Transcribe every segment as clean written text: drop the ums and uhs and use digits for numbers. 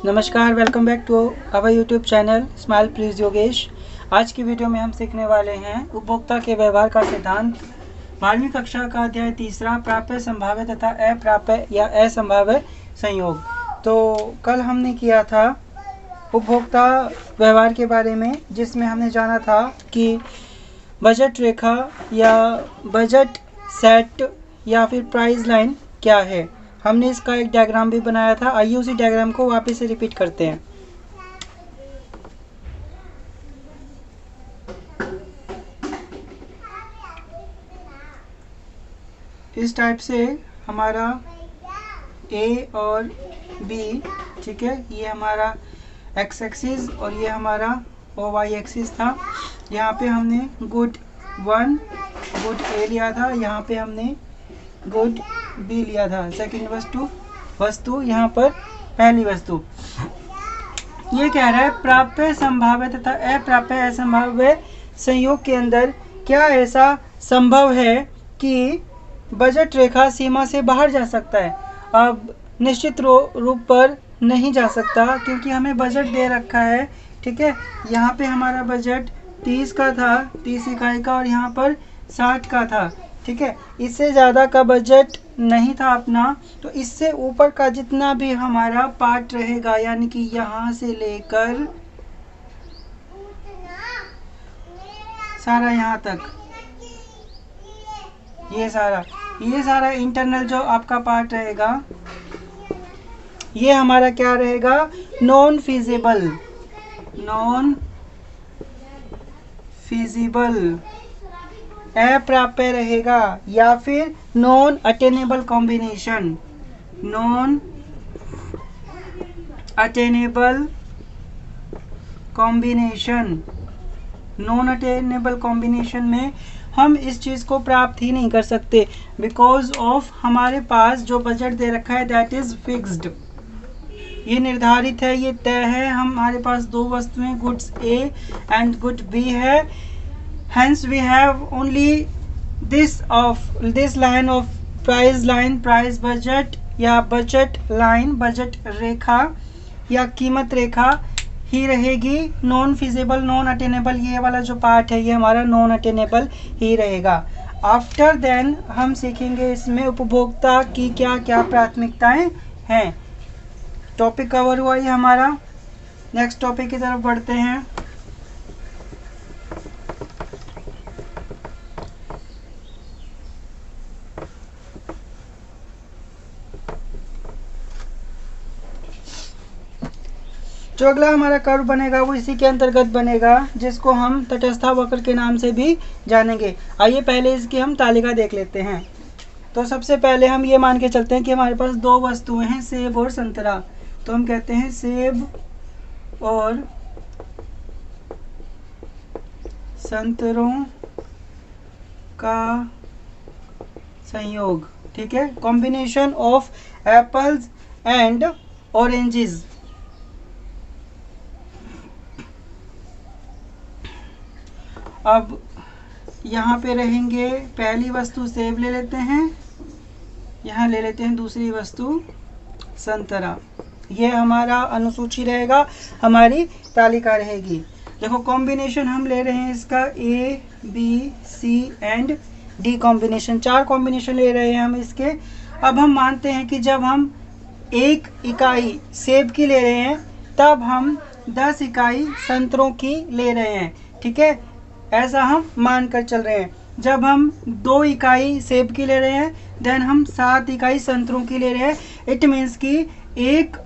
नमस्कार, welcome back to our YouTube channel smile please Yogesh. आज की वीडियो में हम सीखने वाले हैं उपभोक्ता के व्यवहार का सिद्धांत, 12वीं कक्षा का अध्याय तीसरा, प्राप्य संभाव्य तथा अप्राप्य या असंभाव्य संयोग। तो कल हमने किया था उपभोक्ता व्यवहार के बारे में, जिसमें हमने जाना था कि बजट रेखा या बजट सेट या फिर प्राइस लाइन क्या है। हमने इसका एक डायग्राम भी बनाया था। आइए उसी डायग्राम को वापस से रिपीट करते हैं। इस टाइप से हमारा ए और बी, ठीक है, ये हमारा एक्स एक्सिस और ये हमारा ओ वाई एक्सिस था। यहाँ पे हमने गुड 1 गुड ए लिया था, यहाँ पे हमने गुड बी लिया था, सेकंड वस्तु यहाँ पर पहली वस्तु। ये कह रहा है प्राप्य संभाव्य तथा अप्राप्य असंभाव्य संयोग के अंदर क्या ऐसा संभव है कि बजट रेखा सीमा से बाहर जा सकता है। अब निश्चित रूप पर नहीं जा सकता, क्योंकि हमें बजट दे रखा है, ठीक है। यहाँ पे हमारा बजट 30 का था, 30 इकाई का, और यहाँ पर 60 का था, ठीक है। इससे ज़्यादा का बजट नहीं था अपना, तो इससे ऊपर का जितना भी हमारा पार्ट रहेगा, यानी कि यहाँ से लेकर सारा यहाँ तक, ये सारा इंटरनल जो आपका पार्ट रहेगा, ये हमारा क्या रहेगा, नॉन फिजिबल अप्राप्य रहेगा, या फिर non attainable combination. Non attainable combination में हम इस चीज़ को प्राप्त ही नहीं कर सकते, बिकॉज ऑफ हमारे पास जो बजट दे रखा है दैट इज फिक्स्ड। ये निर्धारित है, ये तय है। हमारे पास दो वस्तुएं goods A and good B है। Hence we have only this line of price budget या बजट लाइन, बजट रेखा या कीमत रेखा ही रहेगी। नॉन फिजिबल, नॉन अटेनेबल, ये वाला जो पार्ट है ये हमारा नॉन अटेनेबल ही रहेगा। आफ्टर देन हम सीखेंगे इसमें उपभोक्ता की क्या क्या प्राथमिकताएं हैं। टॉपिक कवर हुआ ये हमारा। नेक्स्ट टॉपिक की तरफ बढ़ते हैं। जो अगला हमारा कर्व बनेगा वो इसी के अंतर्गत बनेगा, जिसको हम तटस्थ वक्र के नाम से भी जानेंगे। आइए पहले इसकी हम तालिका देख लेते हैं। तो सबसे पहले हम ये मान के चलते हैं कि हमारे पास दो वस्तुएं हैं, सेब और संतरा। तो हम कहते हैं सेब और संतरों का संयोग, ठीक है, combination of apples and oranges. अब यहाँ पे रहेंगे, पहली वस्तु सेब ले लेते हैं, यहाँ ले लेते हैं दूसरी वस्तु संतरा। ये हमारा अनुसूची रहेगा, हमारी तालिका रहेगी। देखो कॉम्बिनेशन हम ले रहे हैं इसका A B C and D combination, 4 combination ले रहे हैं हम इसके। अब हम मानते हैं कि जब हम 1 इकाई सेब की ले रहे हैं तब हम 10 इकाई संतरों की ले रहे हैं, ठीक है। ऐसा हम मान कर चल रहे हैं। जब हम 2 इकाई सेब की ले रहे हैं देन हम 7 इकाई संतरों की ले रहे हैं। इट मीन्स कि एक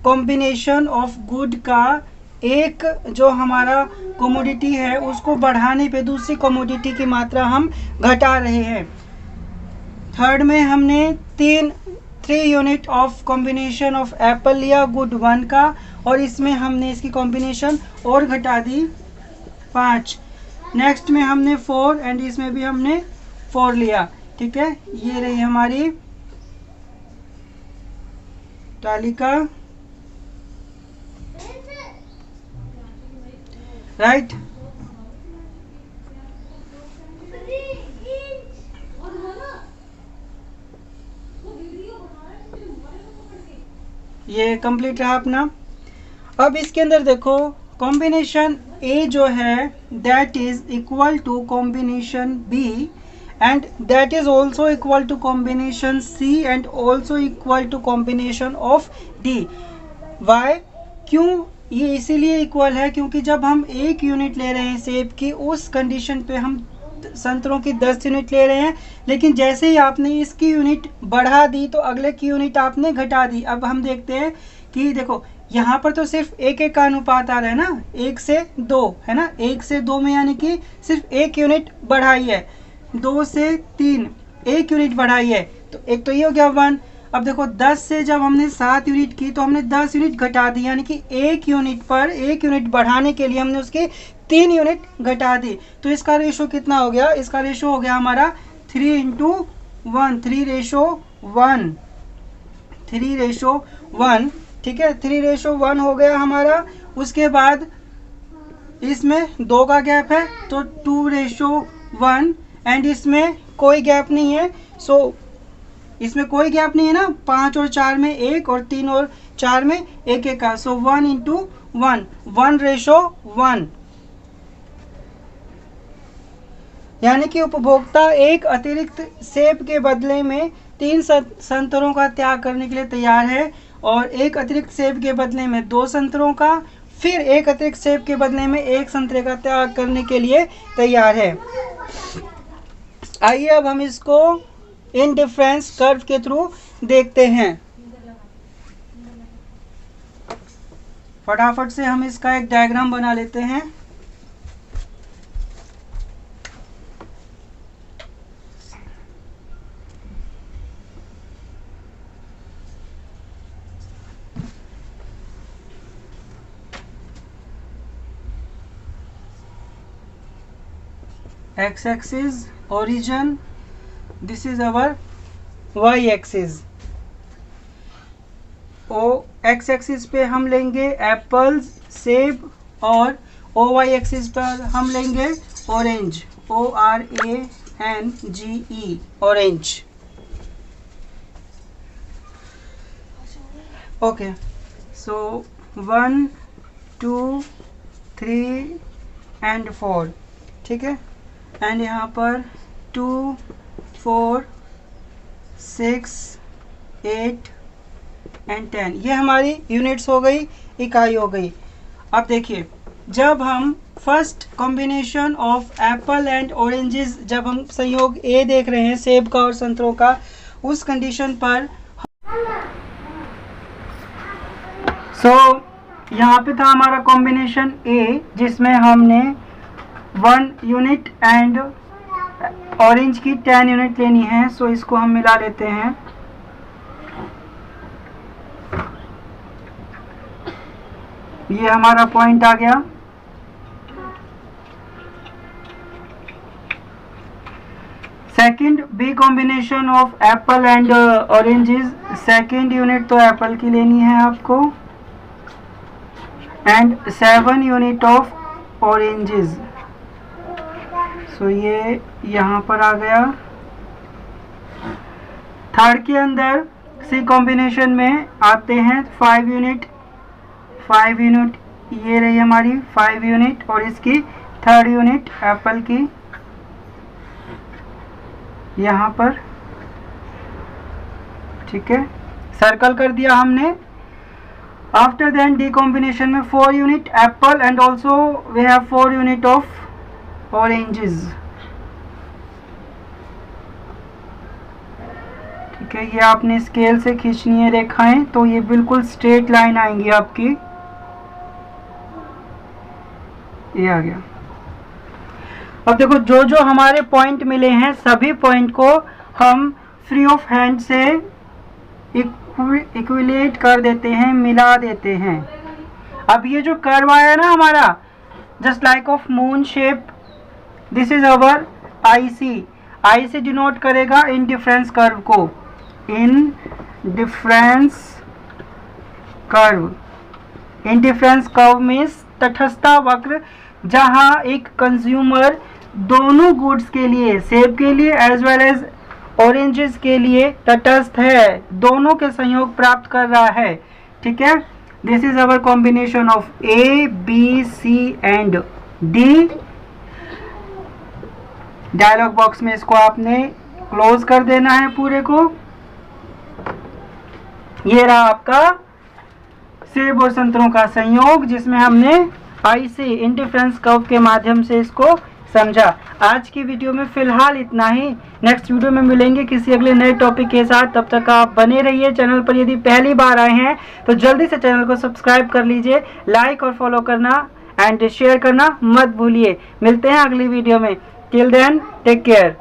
कॉम्बिनेशन ऑफ गुड का एक जो हमारा कमोडिटी है उसको बढ़ाने पे दूसरी कमोडिटी की मात्रा हम घटा रहे हैं। थर्ड में हमने 3 unit of combination of Apple लिया गुड 1 का, और इसमें हमने इसकी कॉम्बिनेशन और घटा दी 5। नेक्स्ट में हमने 4 एंड इसमें भी हमने 4 लिया, ठीक है। ये रही हमारी तालिका, राइट। ये कंप्लीट रहा अपना। अब इसके अंदर देखो कॉम्बिनेशन ए जो है that is equal to combination B and that is also equal to combination C and also equal to combination of D. Why, क्यों ये इसीलिए इक्वल है क्योंकि जब हम 1 यूनिट ले रहे हैं सेब की उस कंडीशन पे हम संतरों की 10 यूनिट ले रहे हैं, लेकिन जैसे ही आपने इसकी यूनिट बढ़ा दी तो अगले की यूनिट आपने घटा दी। अब हम देखते हैं कि देखो यहाँ पर तो सिर्फ 1 का अनुपात आ रहा है ना, 1 से 2 है ना, 1 से 2 में यानी कि सिर्फ 1 यूनिट बढ़ाई है, 2 से 3 1 यूनिट बढ़ाई है, तो एक तो ये हो गया 1। अब देखो 10 से जब हमने 7 यूनिट की तो हमने 10 यूनिट घटा दी, यानी कि 1 यूनिट पर 1 यूनिट बढ़ाने के लिए हमने उसके 3 यूनिट घटा दी। तो इसका रेशो कितना हो गया, इसका रेशो हो गया हमारा 3:1, 3:1, ठीक है, 3:1 हो गया हमारा। उसके बाद इसमें 2 का गैप है तो 2:1 एंड इसमें कोई गैप नहीं है, सो इसमें कोई गैप नहीं है ना, 5 और 4 में 1 और 3 और 4 में 1 का, सो 1:1, 1:1, यानी कि उपभोक्ता एक अतिरिक्त सेब के बदले में 3 संतरों का त्याग करने के लिए तैयार है और एक अतिरिक्त सेब के बदले में 2 संतरों का, फिर एक अतिरिक्त सेब के बदले में 1 संतरे का त्याग करने के लिए तैयार है। आइए अब हम इसको इंडिफरेंस कर्व के थ्रू देखते हैं। फटाफट से हम इसका एक डायग्राम बना लेते हैं। X axis origin, this is our Y axis। X axis पे हम लेंगे एप्पल्स सेब और OY axis पर हम लेंगे orange, ORANGE orange. Okay, so 1 2 3 and 4, ठीक है, एंड यहाँ पर 2 4 6 8 एंड 10, ये हमारी यूनिट्स हो गई, इकाई हो गई। अब देखिए जब हम first combination of apple and oranges, जब हम संयोग ए देख रहे हैं सेब का और संतरों का, उस कंडीशन पर यहाँ पे था हमारा कॉम्बिनेशन ए जिसमें हमने 1 यूनिट एंड ऑरेंज की 10 यूनिट लेनी है, सो इसको हम मिला लेते हैं। ये हमारा पॉइंट आ गया। Second B combination of apple and oranges, second unit तो एप्पल की लेनी है आपको and 7 unit of oranges, so ये यहाँ पर आ गया। थर्ड के अंदर सी कॉम्बिनेशन में आते हैं 5 यूनिट, 5 यूनिट ये रही हमारी 5 यूनिट और इसकी 3rd यूनिट एप्पल की यहाँ पर, ठीक है, सर्कल कर दिया हमने। आफ्टर देन डी कॉम्बिनेशन में 4 unit apple and also we have 4 unit of oranges, ठीक है, ये आपने स्केल से खींचनी है रेखाएं तो ये बिल्कुल स्ट्रेट लाइन आएंगी आपकी। ये आ गया। अब देखो जो जो हमारे पॉइंट मिले हैं सभी पॉइंट को हम फ्री ऑफ हैंड से इक्विलेट कर देते हैं, मिला देते हैं। अब ये जो कर्व आया ना हमारा just like of moon shape, this is our IC, आई से डिनोट करेगा इंडिफरेंस कर्व को, इंडिफरेंस कर्व मीन्स तटस्थता वक्र, जहां एक कंज्यूमर दोनों गुड्स के लिए, सेब के लिए एज वेल एज ऑरेंजेस के लिए तटस्थ है, दोनों के संयोग प्राप्त कर रहा है, ठीक है। This is our combination of A B C and D. Dialogue box में इसको आपने क्लोज कर देना है पूरे को। ये रहा आपका सेब और संतरों का संयोग, जिसमें हमने IC इंडिफरेंस कर्व के माध्यम से इसको समझा। आज की वीडियो में फिलहाल इतना ही। नेक्स्ट वीडियो में मिलेंगे किसी अगले नए टॉपिक के साथ। तब तक आप बने रहिए चैनल पर। यदि पहली बार आए हैं तो जल्दी से चैनल को सब्सक्राइब कर लीजिए, लाइक और फॉलो करना एंड शेयर करना मत भूलिए। मिलते हैं अगली वीडियो में। Till then take care.